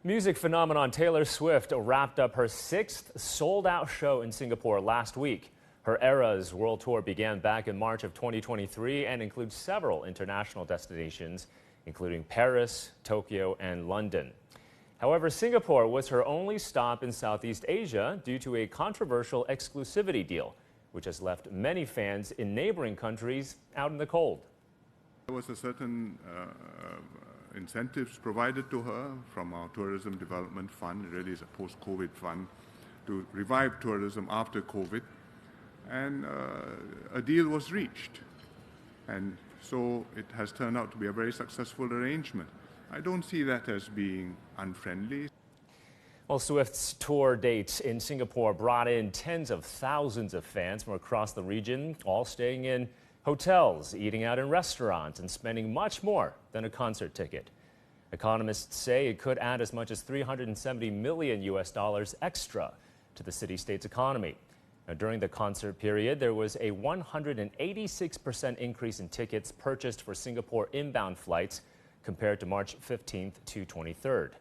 Music phenomenon Taylor Swift wrapped up her sixth sold-out show in Singapore last week. Her Eras World Tour began back in March of 2023 and includes several international destinations, including Paris, Tokyo, and London. However, Singapore was her only stop in Southeast Asia due to a controversial exclusivity deal, which has left many fans in neighboring countries out in the cold. There was a certain incentives provided to her from our Tourism Development Fund. It really is a post-COVID fund to revive tourism after COVID. And a deal was reached. And so it has turned out to be a very successful arrangement. I don't see that as being unfriendly. Well, Swift's tour dates in Singapore brought in tens of thousands of fans from across the region, all staying in hotels, eating out in restaurants, and spending much more than a concert ticket. Economists say it could add as much as $370 million extra to the city-state's economy. Now, during the concert period, there was a 186% increase in tickets purchased for Singapore inbound flights compared to March 15th to 23rd.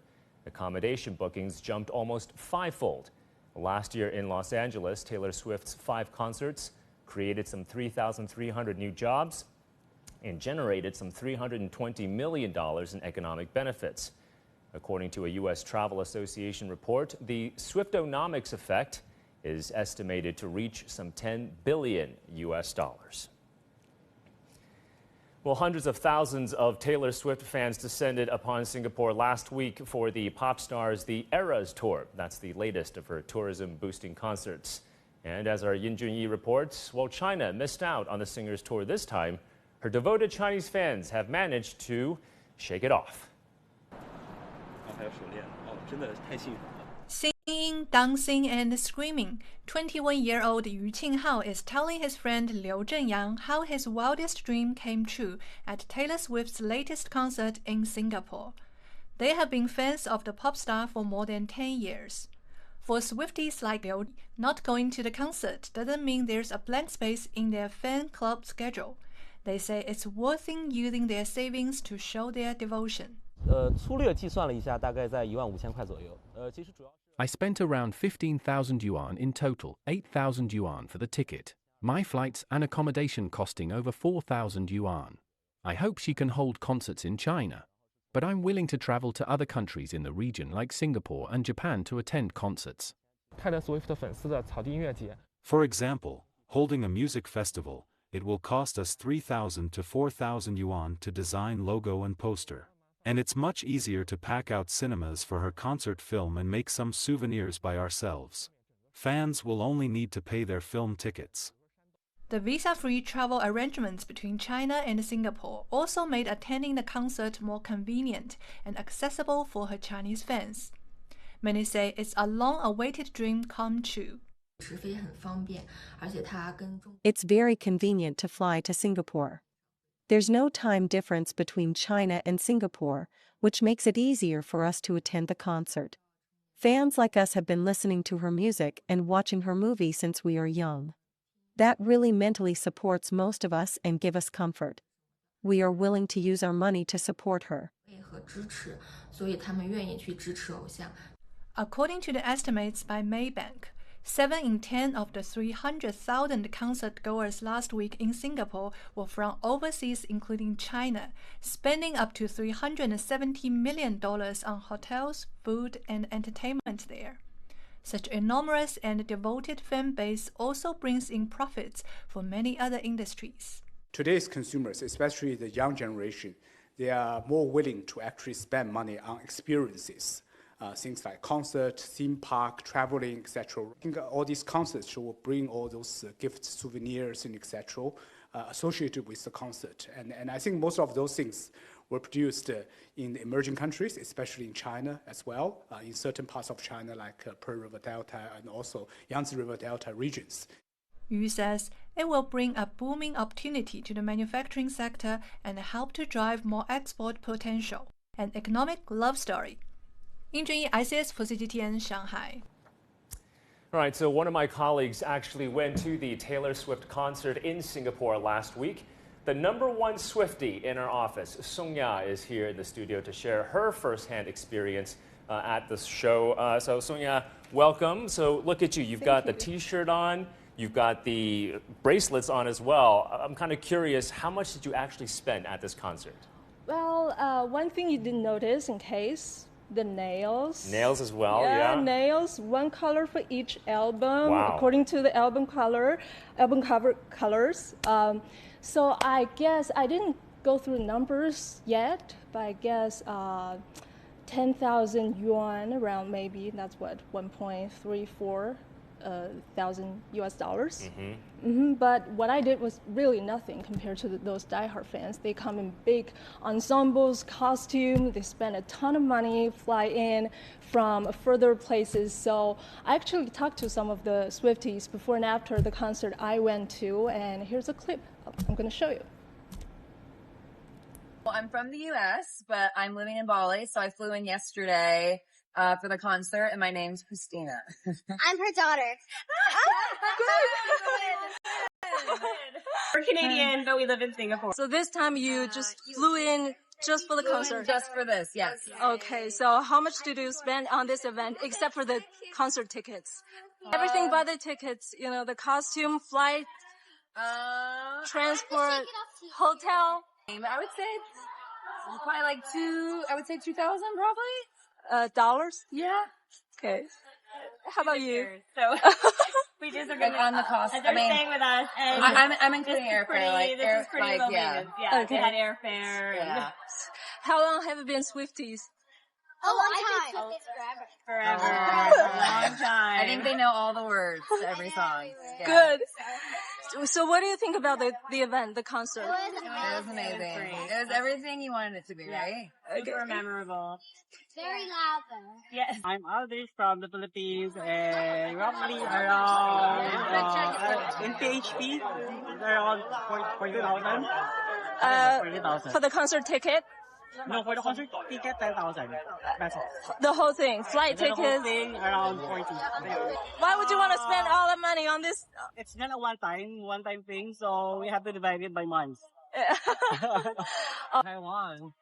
Accommodation bookings jumped almost fivefold. Last year in Los Angeles, Taylor Swift's 5 concerts created some 3,300 new jobs and generated some $320 million in economic benefits. According to a U.S. Travel Association report, the Swiftonomics effect is estimated to reach some $10 billion. Well, hundreds of thousands of Taylor Swift fans descended upon Singapore last week for the pop star's The Eras Tour. That's the latest of her tourism-boosting concerts. And as our Yin Junyi reports, while China missed out on the singer's tour this time, her devoted Chinese fans have managed to shake it off. Singing, dancing, and screaming, 21-year-old Yu Qinghao is telling his friend Liu Zhenyang how his wildest dream came true at Taylor Swift's latest concert in Singapore. They have been fans of the pop star for more than 10 years. For Swifties like Liu, not going to the concert doesn't mean there's a blank space in their fan club schedule. They say it's worth using their savings to show their devotion. I spent around 15,000 yuan in total, 8,000 yuan for the ticket. My flights and accommodation costing over 4,000 yuan. I hope she can hold concerts in China. But I'm willing to travel to other countries in the region like Singapore and Japan to attend concerts. For example, holding a music festival, it will cost us 3,000 to 4,000 yuan to design logo and poster. And it's much easier to pack out cinemas for her concert film and make some souvenirs by ourselves. Fans will only need to pay their film tickets. The visa-free travel arrangements between China and Singapore also made attending the concert more convenient and accessible for her Chinese fans. Many say it's a long-awaited dream come true. It's very convenient to fly to Singapore. There's no time difference between China and Singapore, which makes it easier for us to attend the concert. Fans like us have been listening to her music and watching her movie since we are young. That really mentally supports most of us and give us comfort. We are willing to use our money to support her. According to the estimates by Maybank, 7 in 10 of the 300,000 concert goers last week in Singapore were from overseas, including China, spending up to $370 million on hotels, food, and entertainment there. Such enormous and devoted fan base also brings in profits for many other industries. Today's consumers, especially the young generation, they are more willing to actually spend money on experiences. Things like concert, theme park, traveling, etc. I think all these concerts will bring all those gifts, souvenirs, and etc. Associated with the concert. And I think most of those things were produced in emerging countries, especially in China as well, in certain parts of China like Pearl River Delta and also Yangtze River Delta regions. Yu says it will bring a booming opportunity to the manufacturing sector and help to drive more export potential. An economic love story. Yin Junyi, ICS for CGTN, Shanghai. All right, so one of my colleagues actually went to the Taylor Swift concert in Singapore last week. The #1 Swiftie in our office, Song Ya, is here in the studio to share her firsthand experience at the show. So Sonia, welcome. So look at you. You've got the T-shirt on. You've got the bracelets on as well. I'm kind of curious, how much did you actually spend at this concert? Well, one thing you didn't notice in case, the nails. Nails as well, yeah. yeah. Nails, one color for each album, Wow. according to the album cover colors. So I guess I didn't go through numbers yet, but I guess 10,000 yuan, around maybe, that's what, 1.34 thousand US dollars. But what I did was really nothing compared to those diehard fans. They come in big ensembles, costume, they spend a ton of money, fly in from further places. So I actually talked to some of the Swifties before and after the concert I went to, and here's a clip I'm going to show you. Well, I'm from the U.S., but I'm living in Bali, so I flew in yesterday for the concert, and my name's Christina. I'm her daughter. We're Canadian, but we live in Singapore. So this time you just flew in just for the concert? Just for this, yes. Okay, so how much did you spend on this event, except for the concert tickets? Everything but the tickets, you know, the costume, flight, transport, hotel? I would say probably like 2,000 probably. Dollars? Yeah. Okay. How about you? So we just are Like on the cost. and they're staying with us. And I'm including airfare. This is pretty low maintenance. Yeah, Okay. we had airfare. Yeah. How long have you been Swifties? A long time. Forever. A long time. I think they know all the words to every song. Yeah. Good. So what do you think about the event, the concert? It was amazing. It was everything you wanted it to be, right? Super memorable. Very loud though. Yes. I'm Aldrich from the Philippines, and roughly around in PHP, around 40,000. 40,000. For the concert ticket? No, for the concert ticket, 10,000. That's all. The whole thing, flight The whole tickets. thing around 40. Why would you want to spend all the money on this? It's not a one-time thing, so we have to divide it by months. Taiwan.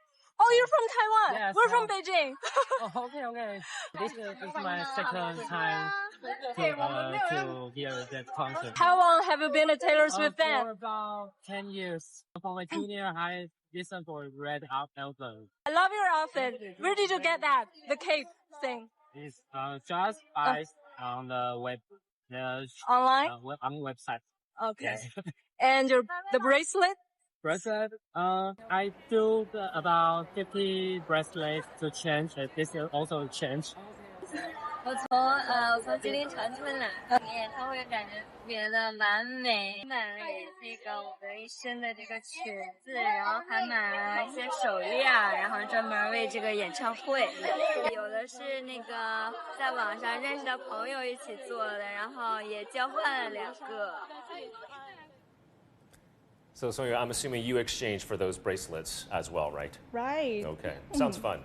Oh, you're from Taiwan. Yes, We're from Beijing. Oh, okay. This is my second time to hear that concert. How long have you been a Taylor Swift fan? For about 10 years. For my junior high, listen for Red Up album. I love your outfit. Where did you get that? The cape thing? It's just buy on the web, Online? on the website. Okay. Yes. And the bracelet? Bracelet, I do about 50 bracelets to change. This is also change. 我从吉林长春来，演唱会感觉特别的完美，买了这个我的一身的这个裙子，然后还买了一些手链，然后专门为这个演唱会。有的是那个在网上认识的朋友一起做的，然后也交换了2个。So Sonia, I'm assuming you exchanged for those bracelets as well, right? Right. Okay, sounds fun.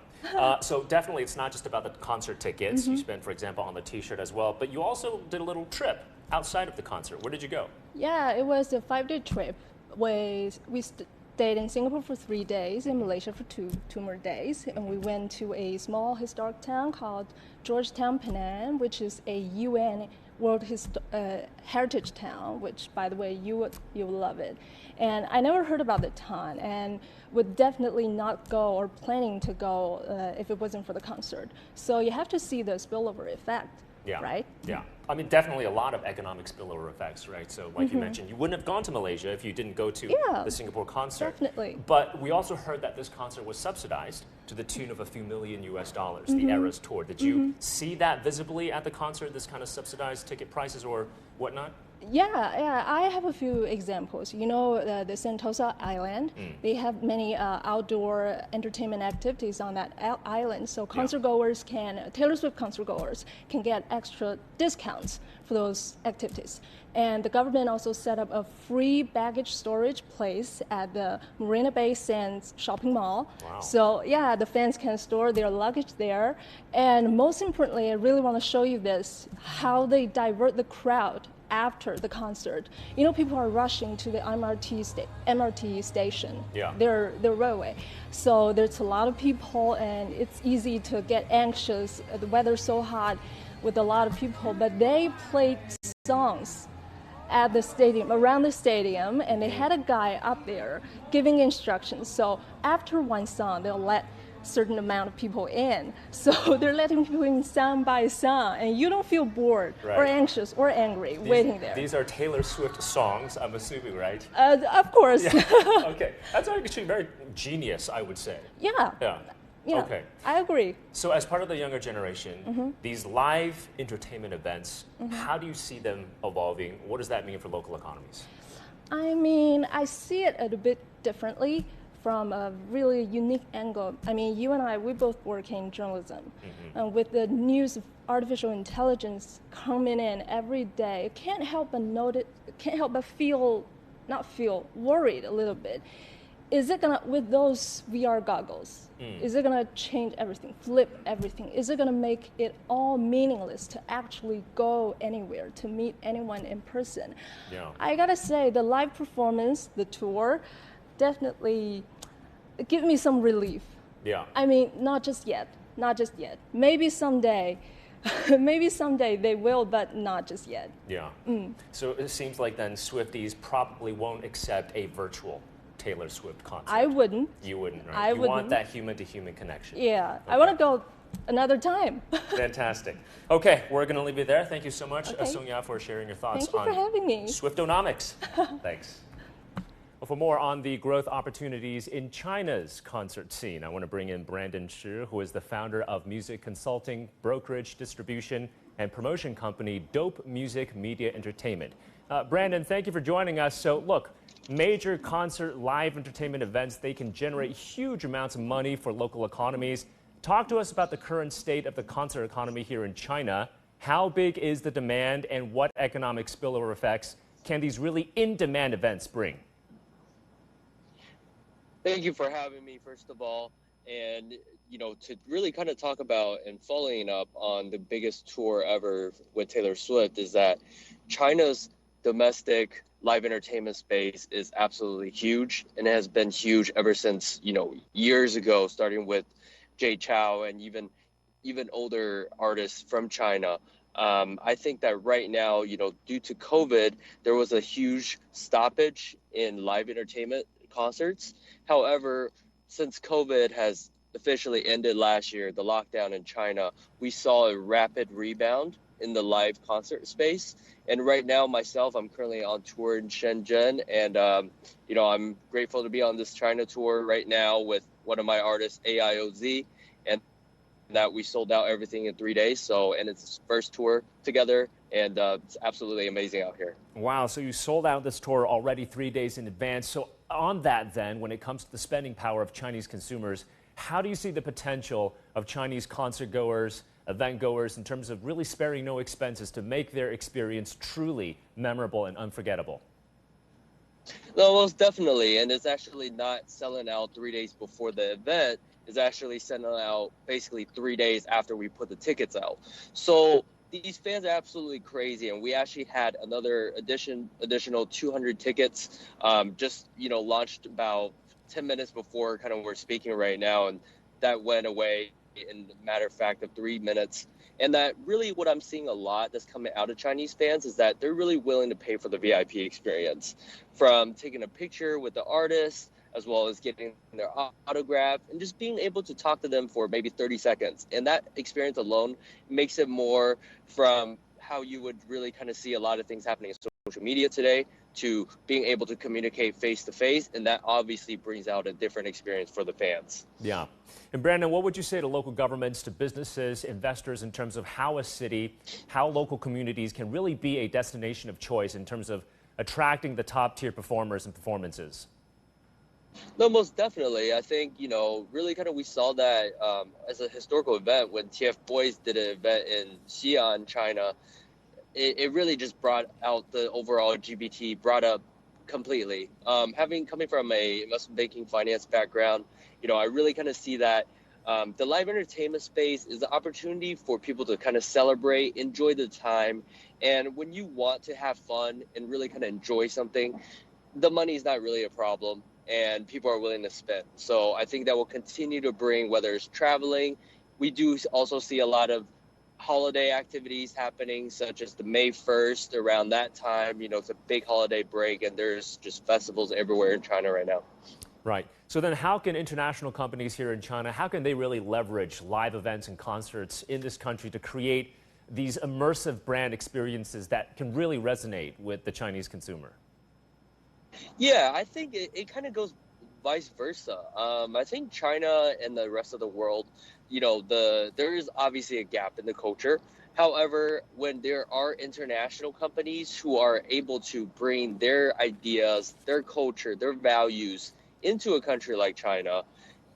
So definitely it's not just about the concert tickets. You spent, for example, on the T-shirt as well, but you also did a little trip outside of the concert. Where did you go? Yeah, it was a 5-day trip. We stayed in Singapore for 3 days, in Malaysia for two more days, and we went to a small historic town called Georgetown, Penang, which is a UN World Heritage Town, which, by the way, you will love it. And I never heard about the town, and would definitely not go or planning to go if it wasn't for the concert. So you have to see the spillover effect, right? Yeah. I mean, definitely a lot of economic spillover effects, right? So like you mentioned, you wouldn't have gone to Malaysia if you didn't go to the Singapore concert. Definitely. But we also heard that this concert was subsidized to the tune of a few million US dollars, the Eras Tour. Did you see that visibly at the concert, this kind of subsidized ticket prices or whatnot? Yeah, I have a few examples. You know, the Sentosa Island, they have many outdoor entertainment activities on that island. So Taylor Swift concert goers can get extra discounts for those activities. And the government also set up a free baggage storage place at the Marina Bay Sands shopping mall. Wow. So yeah, the fans can store their luggage there. And most importantly, I really want to show you this, how they divert the crowd after the concert. You know, people are rushing to the MRT station, their railway. So there's a lot of people, and it's easy to get anxious. The weather's so hot with a lot of people, but they played songs at the stadium, around the stadium, and they had a guy up there giving instructions. So after one song, they'll let certain amount of people in. So they're letting people in song by song, and you don't feel bored or anxious or angry waiting there. These are Taylor Swift songs, I'm assuming, right? Of course. Yeah. Okay, that's actually very genius, I would say. Yeah. Okay. I agree. So as part of the younger generation, these live entertainment events, how do you see them evolving? What does that mean for local economies? I mean, I see it a bit differently from a really unique angle. I mean, you and I, we both work in journalism. And with the news of artificial intelligence coming in every day, can't help but worried a little bit. Is it gonna, with those VR goggles, is it gonna change everything, flip everything? Is it gonna make it all meaningless to actually go anywhere, to meet anyone in person? I gotta say, the live performance, the tour, definitely give me some relief. I mean, not just yet. Maybe someday they will, but not just yet. So it seems like then Swifties probably won't accept a virtual Taylor Swift concert. I wouldn't. You wouldn't, right? I you want that human-to-human connection. Yeah, okay. I want to go another time. Fantastic. Okay, we're going to leave it there. Thank you so much, Sung-ya, for sharing your thoughts on Thank you for having me. Swiftonomics. Thanks. Well, for more on the growth opportunities in China's concert scene, I want to bring in Brandon Shi, who is the founder of music consulting, brokerage, distribution, and promotion company Dope Music Media Entertainment. Brandon, thank you for joining us. So, look, major concert live entertainment events, they can generate huge amounts of money for local economies. Talk to us about the current state of the concert economy here in China. How big is the demand, and what economic spillover effects can these really in-demand events bring? Thank you for having me, first of all. And, you know, to really kind of talk about and following up on the biggest tour ever with Taylor Swift is that China's domestic live entertainment space is absolutely huge, and it has been huge ever since, you know, years ago, starting with Jay Chou and even older artists from China. I think that right now, you know, due to COVID, there was a huge stoppage in live entertainment concerts. However, since COVID has officially ended last year, the lockdown in China, we saw a rapid rebound in the live concert space. And right now, myself, I'm currently on tour in Shenzhen, and you know, I'm grateful to be on this China tour right now with one of my artists, AIOZ, and that we sold out everything in 3 days. So, and it's his first tour together, and it's absolutely amazing out here. Wow, so you sold out this tour already 3 days in advance. So on that then, when it comes to the spending power of Chinese consumers, how do you see the potential of Chinese concert goers, event goers, in terms of really sparing no expenses to make their experience truly memorable and unforgettable? No, most definitely. And it's actually not selling out 3 days before the event. It's actually selling out basically 3 days after we put the tickets out. So these fans are absolutely crazy. And we actually had another additional 200 tickets just, you know, launched about 10 minutes before kind of we're speaking right now. And that went away in a matter of fact of 3 minutes. And that really what I'm seeing a lot that's coming out of Chinese fans is that they're really willing to pay for the VIP experience, from taking a picture with the artist, as well as getting their autograph and just being able to talk to them for maybe 30 seconds. And that experience alone makes it more from how you would really kind of see a lot of things happening in social media today to being able to communicate face to face. And that obviously brings out a different experience for the fans. Yeah. And Brandon, what would you say to local governments, to businesses, investors, in terms of how a city, how local communities can really be a destination of choice in terms of attracting the top tier performers and performances? No, most definitely. I think, you know, really kind of we saw that as a historical event when TF Boys did an event in Xi'an, China. It really just brought out the overall LGBT, brought up completely. Coming from a investment banking finance background, you know, I really kind of see that The live entertainment space is an opportunity for people to kind of celebrate, enjoy the time. And when you want to have fun and really kind of enjoy something, the money is not really a problem and people are willing to spend. So I think that will continue to bring, whether it's traveling, we do also see a lot of holiday activities happening, such as the May 1st. Around that time, it's a big holiday break and there's just festivals everywhere in China right now. Right. So then how can international companies here in China, how can they really leverage live events and concerts in this country to create these immersive brand experiences that can really resonate with the Chinese consumer? Yeah, I think it kind of goes vice versa. I think China and the rest of the world, there is obviously a gap in the culture. However, when there are international companies who are able to bring their ideas, their culture, their values into a country like China,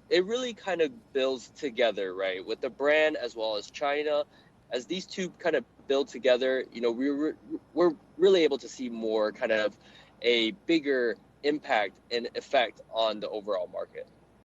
it really kind of builds together, right? With the brand as well as China, as these two kind of build together, we're really able to see more kind of a bigger impact and effect on the overall market.